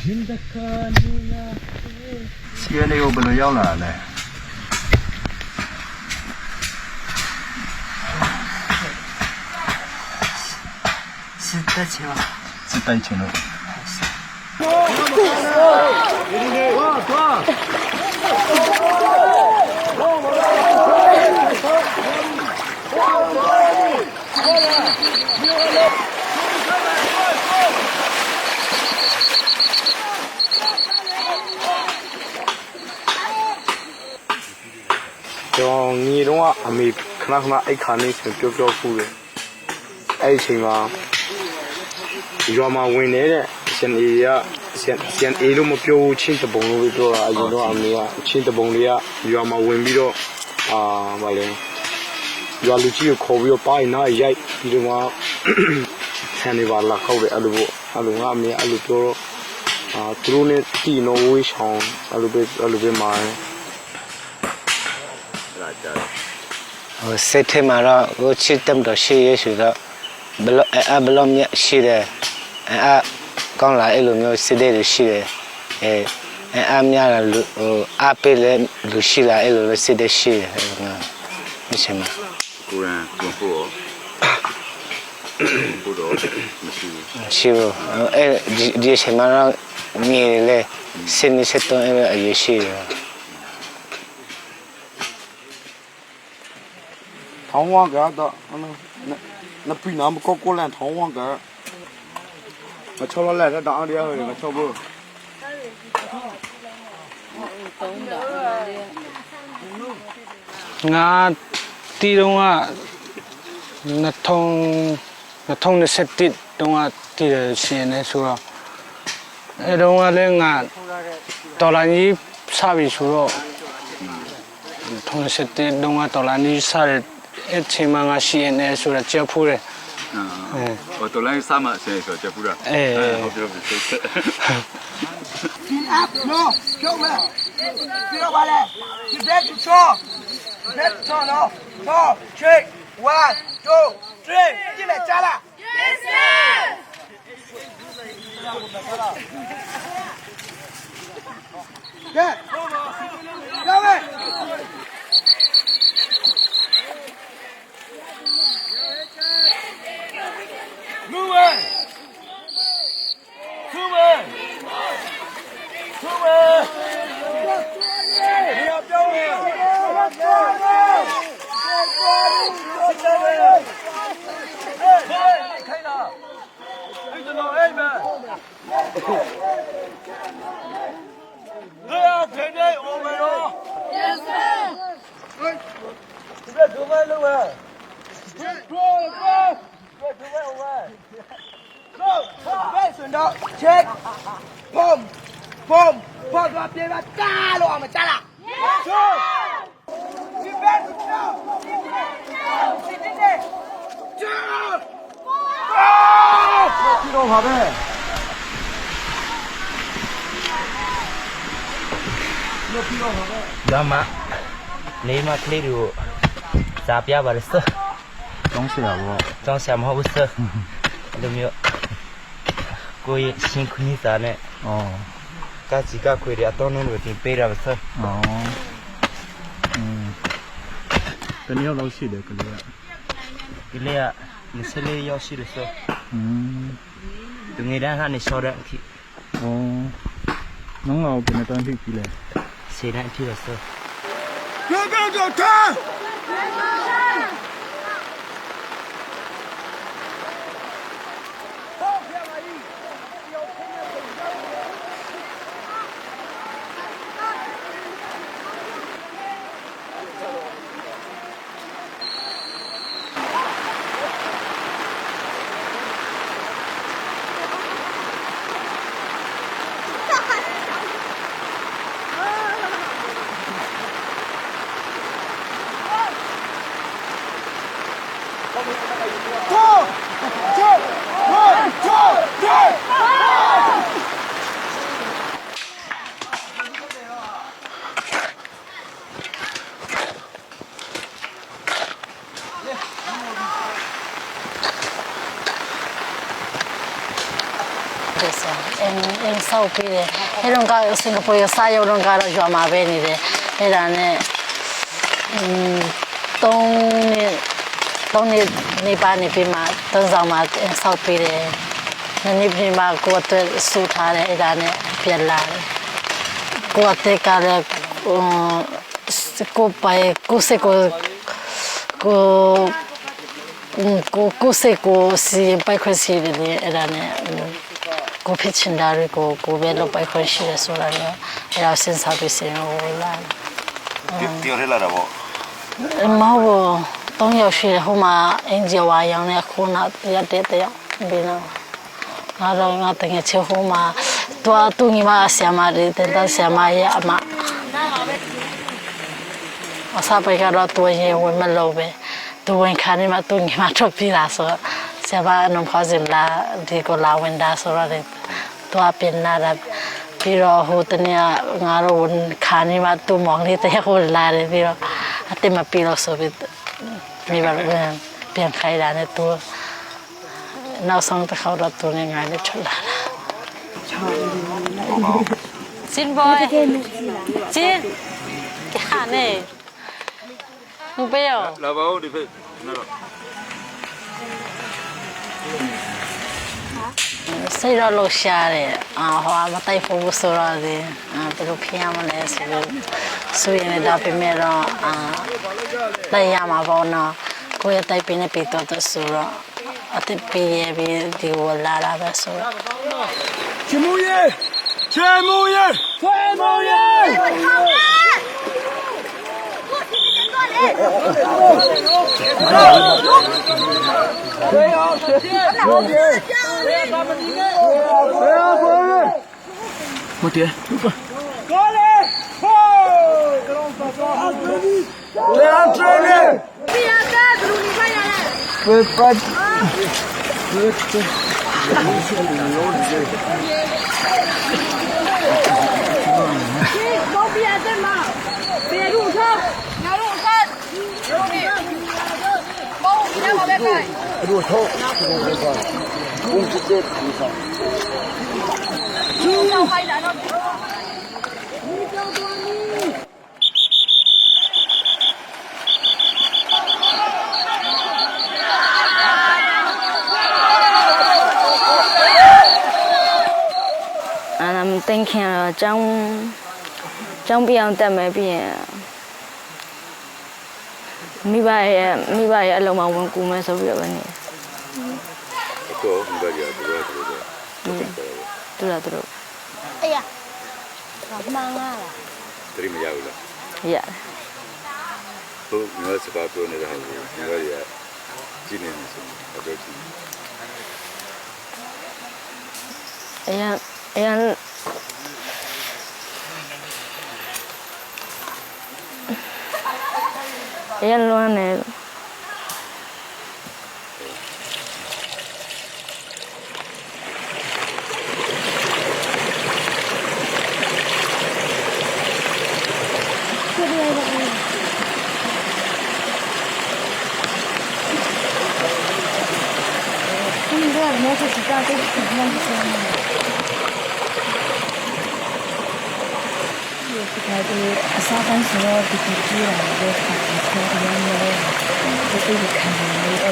Xe này có bao nhiêu là này?是的，亲吧。是带钱的。就你种啊，还没看那爱看的像表哭的，爱情嘛，要么问来的，现在呀，现在都没表亲的朋友多了，有种还没啊，亲的朋友啊，要么问比较啊，完了，要路只有考不要把那一样，比如嘛，看你话拉考的，阿鲁阿没阿鲁表啊，သူတို့နဲ့တီနော်ဝေးဆောင်အလိုပဲမှာစစ်ထဲမှာတော့ကိုချစ်တယ်တော့ရှိရဆိုတော့ဘလောမြရှိတယ်ကောင်းလာအဲ့လိုမျိုးစစ်တဲ့ရှိတယ်များလာဟိုအားပေးလဲလူရှိလာအဲ့လိုစစ်တဲ့ရှိတယ်အဲ့လိုမျိုးမရှိမှာကိုရန်ကွန်ဖို့ဘုတော့မရှိဘူးရှိဘူးအဲ့ဒီအချိန်မှာတော့မြေလေစစ်နေစစ်တော့အဲ့အရေးရှိတယ်ထောင်းဝါကတော့နပြနာမကောလန်ထောင်းဝါကမချောလဲတဲ့တောင်းတရားဟိုမချောဘူးငါတီတုံးက2021တုံးကတည်တယ်ရှင်နေဆိုတော့အဲတုံးကလည်းငါဒေါ်လာကြီးစပြီဆိုတော့2021တုံးကဒေါ်လာကြီးစတဲ့အချိန်မှငါရှိနေဆိုတော့ကြောက်ဖို့တယ်ဟိုတော်လိုင်းစမဆဲဆိုကြပူတာဟုတ်ပြောပြီစိတ်ဆက်နော်ကျုံးမယ်ပြီးတော့ပါလေဒီဘက်ချောနော်တော့ check 1 2 3ကြည့်မယ်ကြားလား yes sir ကဲရောက်မယ်Move! Check! Boom! Boom! Boom! Boom!ပြေပါတားလို့အောင်မကြားလား Yes sir! ဒီဘက်တော့ဒီတဲ့ကျားဒီတော့ပါပဲဒါမှနေမကလေးတို့စာပြပါရစတောင်းဆရာဘောကျောင်းဆရာမဟုတ်ဘူးစအဲ့လိုမျိုးကိုယ်ရှင်ခွင့်စားနဲ့ကစီကခွေရအတော်လုံးလို့တင်ပေးရပါစတနည်းလောက်ရှိတယ်ကလေးက24ရောက်ရှိတယ်ဆိုသူငယ်တန်းကနေရှော့တဲ့အထိน้องเราเป็นตอนที่กี่เลยစေတန်းအထိဆို Go turn! ဆောက်ပြီးတယ်အဲတော့ကစင်ကာပူစာရုံတော့ကတော့ရွာမှာပဲနေတယ်အဲဒါနဲ့3နှစ်နေပါနေပြီးမှ3ဆောင်မှာဆောက်ပြီးတယ်နေ့ပြင်မှာကိုယ်အတွက်စူထားတယ်အဲဒါနဲ့ပြန်လာတယ်ကိုယ်အသက်ကလည်းကိုပိုင်ကိုစကိုစီပိုင်ခွင့်ရှိတယ်အဲ့ဒါနဲ့ကိုဖြစ်ချင်တာကိုပဲလုပ်ပိုင်ခွင့်ရှိတယ်ဆိုတာလည်းအဲ့ဒါစဉ်းစားပြီးစင်ဟိုလာတယောက်ထဲလာတာပေါ့မဟုတ်ဘူး3ယောက်ရှိတယ်ဟိုမှာအင်ဂျီဝါရောင်းနေခုနရတဲ့တယောက်ဒီနော်ငါတကယ်ချေဟိုမှာသူညီမဆရာမတွေတန်ဆရာမရဲ့အမအစားပိုက်ကတော့သူရင်ဝင်မလို့ပဲသူဝင်ခါနေမှသူညီမထုတ်ပြလာဆိုဆရာမအနုဖောစင်လာဒီကိုလာဝင်တာဆိုတော့သူအပြင်လာတာပြီးတော့ဟိုတနေ့ငါတို့ခါနေမှသူမောင်လေးတည်းဟိုလာတယ်ပြီးတော့အတိမပြီးလို့ဆိုပြီးမိဘပြန်ခိုင်းတာနဲ့သူနောက်ဆုံးတစ်ခါတော့သူနဲ့ငါလည်းထွက်လာတာစင်ဘောကျင်းခါနေဘယ်ရောလာပါဦးဒီဖေနော်စိတ်တော့လှရှားတယ်ဟောမတိုက်ဖို့ဆိုတော့ဒီဘယ်လိုဖြစ်ရမလဲဆိုရင်လည်းဒါပေမဲ့တော့တိုက်ရမှာပေါ့နော်ကိုယ့်ရဲ့တိုက်ပင်းနဲ့ပြီးတော့ဆိုတော့အတိပေးရပြီးဒီဝလာလာပဲဆိုတော့ချေမူရေဆွေမူရေမတည့်过来吼တင်ခင်တော့ကျောင်းပြောင်းတက်မယ်ပြီးရင်မိဘရဲ့အလုံးမဝင်ကူမယ်ဆိုပြီးတော့နေတော့မိဘကြီးကသူတို့အေးရမှန်လားတတိမရဘူးလားရဟုတ်ငါစကားပြောနေတာဟုတ်မိဘကြီးကကြည့်နေတယ်ဆိုတော့ကြည့်အရင်လွမ်းနေအစားတန်းဆိုတော့ဒီကြည့်ရတယ်ခါပြီးတော့ရမ်းနေတယ်ဒီလိုခံနေတယ်ဒါ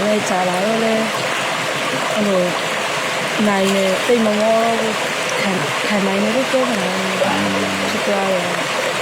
လည်းကြာလာတော့လေအဲ့လိုနိုင်နေတိတ်မမောခံနိုင်နေတော့ပြောတယ်ဖြစ်သွားတယ်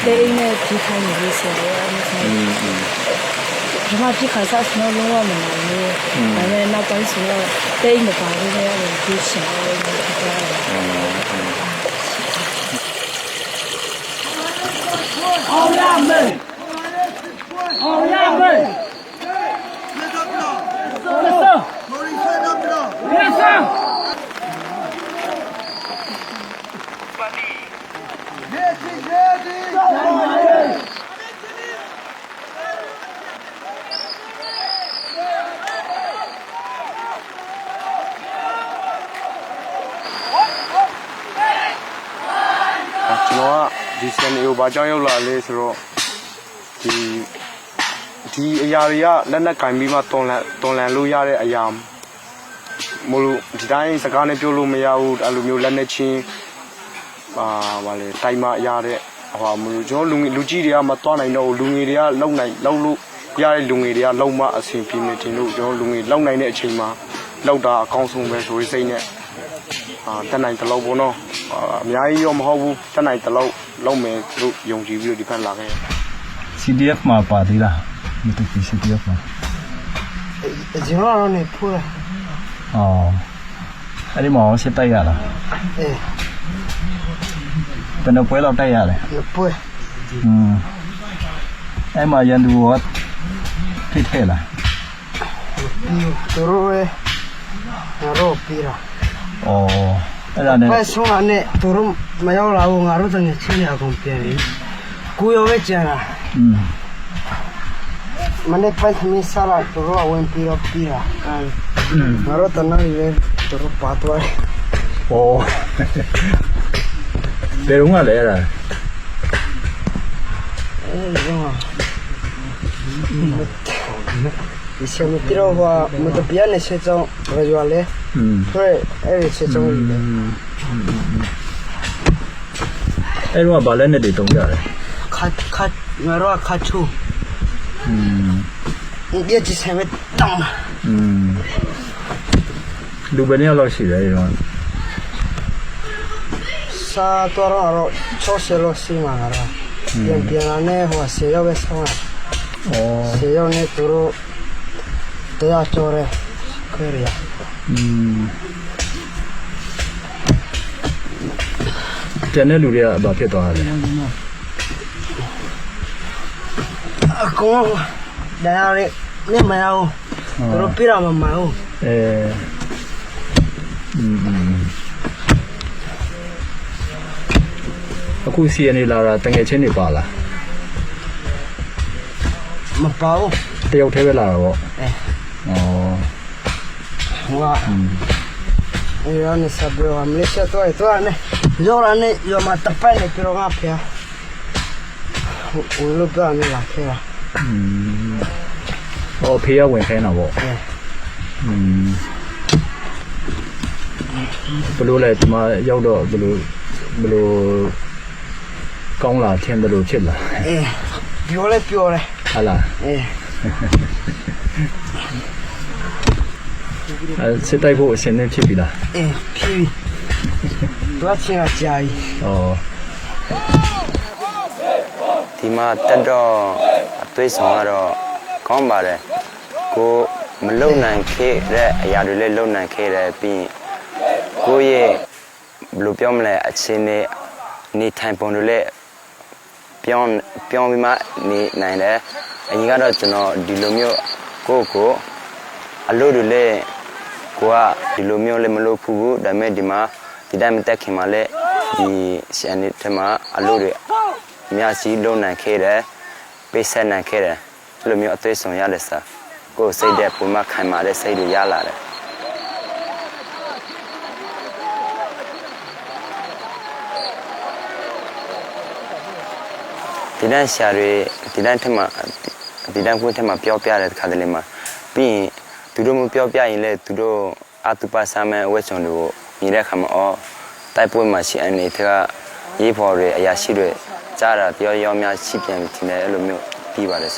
တိတ်နဲ့ဒီခိုင်းနေလို့ဆိုတော့ဒီမှာဒီခါစားစနော်လုံးဝမနိုင်ဘူးဒါလည်းနောက်ပိုင်းဆိုတော့တိတ်မပါဘူးလေဒီရှင်လေးဖြစ်သွားတယ်အောင်ရမယ်အောင်ရမယ်ဒီစံအိုဘာကြောင့်ရောက်လာလဲဆိုတော့ဒီအရာတွေကလက်နက်ကင်ပြီးမှတွန်လန်လို့ရတဲ့အရာ မို့လို့ဒီတိုင်းစကားနဲ့ပြောလို့မရဘူးအဲ့လိုမျိုးလက်နဲ့ချင်းဗာလေတိုင်မရတဲ့ဟောမလို့ကျွန်တော်လူကြီးတွေကမသွားနိုင်တော့လူငယ်တွေကလုံလို့ရတဲ့လူငယ်တွေကလုံမအဆင်ပြေနေတင်လို့ကျွန်တော်လူငယ်လုံနိုင်တဲ့အချိန်မှာလောက်တာအကောင်းဆုံးပဲဆိုရေးစိတ်နဲ့တက်နိုင်တလောက်ပေါ့နော်အများကြီးရောမဟုတ်ဘူးတက်နိုင်တလောက်လုံးမယ်လို့ယုံကြည်ပြီးတော့ဒီဘက်လာခဲ့ CDF မှာပါသေးလားမတူဘူး CDF မှာ ကျွန်တော်တော့နေဖိုးတယ် အော်အဲ့ဒီမှာစစ်တိုက်ရလား အေး ဘယ်နှပွဲလောက်တိုက်ရလဲ ပွဲ အဲ့မှာရန်သူကထိထဲလား ပြီးတော့ရဲရောပြီးတာ အော်အဲ့ဒါနဲ့ ပဲဆုံးလာနဲ့သူတို့မရောက်လာဘူးငါတို့တကယ်ချင်းရအောင်ပြန်လေကိုရောပဲကြံလာမနေ့ပတ်သမီးစားလာသူတို့ဝင်ပြီးတော့ပြီးတာငါတို့တနားလေးသူတို့ပတ်သွားတယ် အော်ဘယ်တော့မှလဲအဲ့ဒါ ဒီစမတီရောမတပြားနဲ့ဆက်ကြောင်းရွာလေဆိုအဲ့ဆက်ကြောင်းလေ အဲ့တော့ဗာလက်နဲ့တွေတုံးကြတယ် ခတ်ငါတို့ခတ်ချူဒီကြည့်စမ်းတောင်း လူဘယ်နှစ်ယောက်လောက်ရှိလဲအဲ့တော့ စာတော်တော့ချောဆယ်လို့စီမှာတော့ပြန်လာနေဟိုဆေရောက်ပဲဆောင်းလာ အော် ဆေရောက်နေသူတို့တရားကျော်ရဲခွေရ ကျန်တဲ့လူတွေကဗာဖြစ်သွားတယ် အကောင်ဒါရနေမရဘူးသူတို့ပြရမှာမဟုတ် အခုစီရနေလာတာတငယ်ချင်းတွေပါလား မပါဘူး တယောက်တည်းပဲလာတာပေါ့ ဟိုကအဲ့ရနေစပ်ရောမလေးရှာတော့နေရောရနေရောမတပိုင်နေပြတော့ငါဖေဟိုလိုပြန်လာခဲ့တာ အော်ဖေးရဝင်ခိုင်းတာပေါ့ဘလို့လဲဒီမှာရောက်တော့ဘလို့ကောင်းလာထင်တယ်လို့ဖြစ်လာ အေးပြောလဲ ဟာလား အေး စစ်တိုက်ဖို့အရှင်နဲ့ဖြစ်ပြီလား အေးဖြီးတော့ချင်အကြာကြီး အော် ဒီမှာတက်တော့အသွေးဆောင်ကတော့ကောင်းပါတယ်ကိုမလုံနိုင်ခဲ့တဲ့အရာတွေလည်းလုံနိုင်ခဲ့တယ်ပြီးကိုရဲ့ဘယ်လိုပြောမလဲအချင်းနဲ့နေထိုင်ပုံတွေလည်းပြောင်းပြီးမှနေနိုင်တယ်အရင်ကတော့ကျွန်တော်ဒီလိုမျိုးကိုအလုပ်တွေလည်းကိုကဒီလိုမျိုးလည်းမလုပ်ဘူးဒါပေမဲ့ဒီမှာဒီတိုင်းမတက်ခင်မှာလည်းဒီရှန်နေထဲမှာအလုပ်တွေအများကြီးလုံနိုင်ခဲ့တယ်ပေးဆက်နိုင်ခဲ့တယ်အဲ့လိုမျိုးအသွေးဆောင်ရတယ်စာကိုယ်စိတ်တဲ့ပုံမှခိုင်မာတဲ့စိတ်တွေရလာတယ်ဒီတိုင်းရှာတွေဒီတိုင်းထဲမှာဒီတိုင်းကွင်းထဲမှာပြောပြတဲ့ခါတလေမှာပြီးရင်သူတို့မပြောပြရင်လည်းသူတို့အတူပါစားမဲ့ဝက်ချွန်တွေကိုမြင်တဲ့ခါမှာအော်တိုက်ပွဲမှာရှိအနေတကရေးဖော်တွေအရာရှိတွေကြားတာပြောရောများရှိပြန်ပြီထင်တယ်အဲ့လိုမျိုးပြီးပါတယ်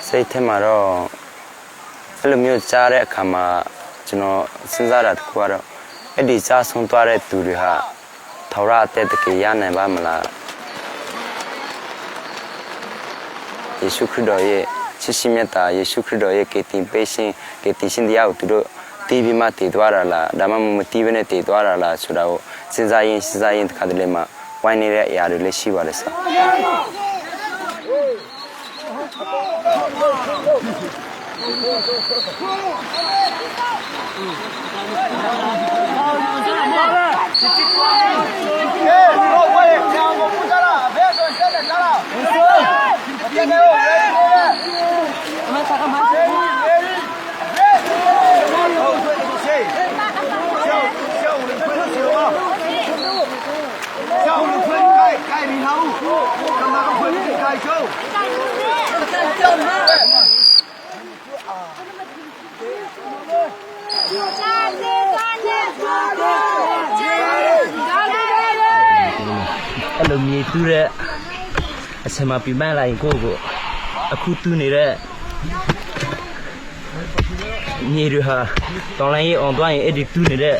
စိတ်ထဲမှာတော့အဲ့လိုမျိုးကြားတဲ့အခါမှာကျွန်တော်စဉ်းစားတာတခုကတော့အဲ့ဒီကြားဆုံးသွားတဲ့သူတွေဟာထော်ရအသက်တကယ်ရနိုင်ပါမလားယေရှုခရစ်တော်ရဲ့ချစ်ရှင်မြတ်တာယေရှုခရစ်တော်ရဲ့ကယ်တင်ပေးခြင်းကယ်တင်ရှင်တရားကိုသူတို့တီးပြီးမှတည်သွားတာလားဒါမှမတီးဘဲနဲ့တည်သွားတာလားဆိုတာကိုစဉ်းစားရင်တခါတလေမှဝိုင်းနေတဲ့အရာတွေလည်းရှိပါလေစား下午的分开，盖里头。အဲ့လိုမြေတူးတဲ့အစမပြမလာရင်ကိုအခုတူးနေတဲ့မြေတွေဟာတောင်လိုင်းရဲ့အောင်သွားရင်အဲ့ဒီတူးနေတဲ့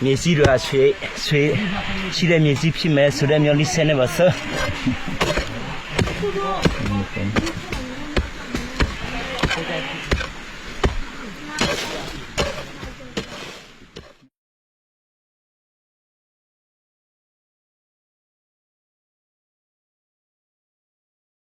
မြေစီးတွေဟာဆွေရှိတဲ့မြေစီးဖြစ်မယ်ဆိုတဲ့မျိုးလေးစနေပါစ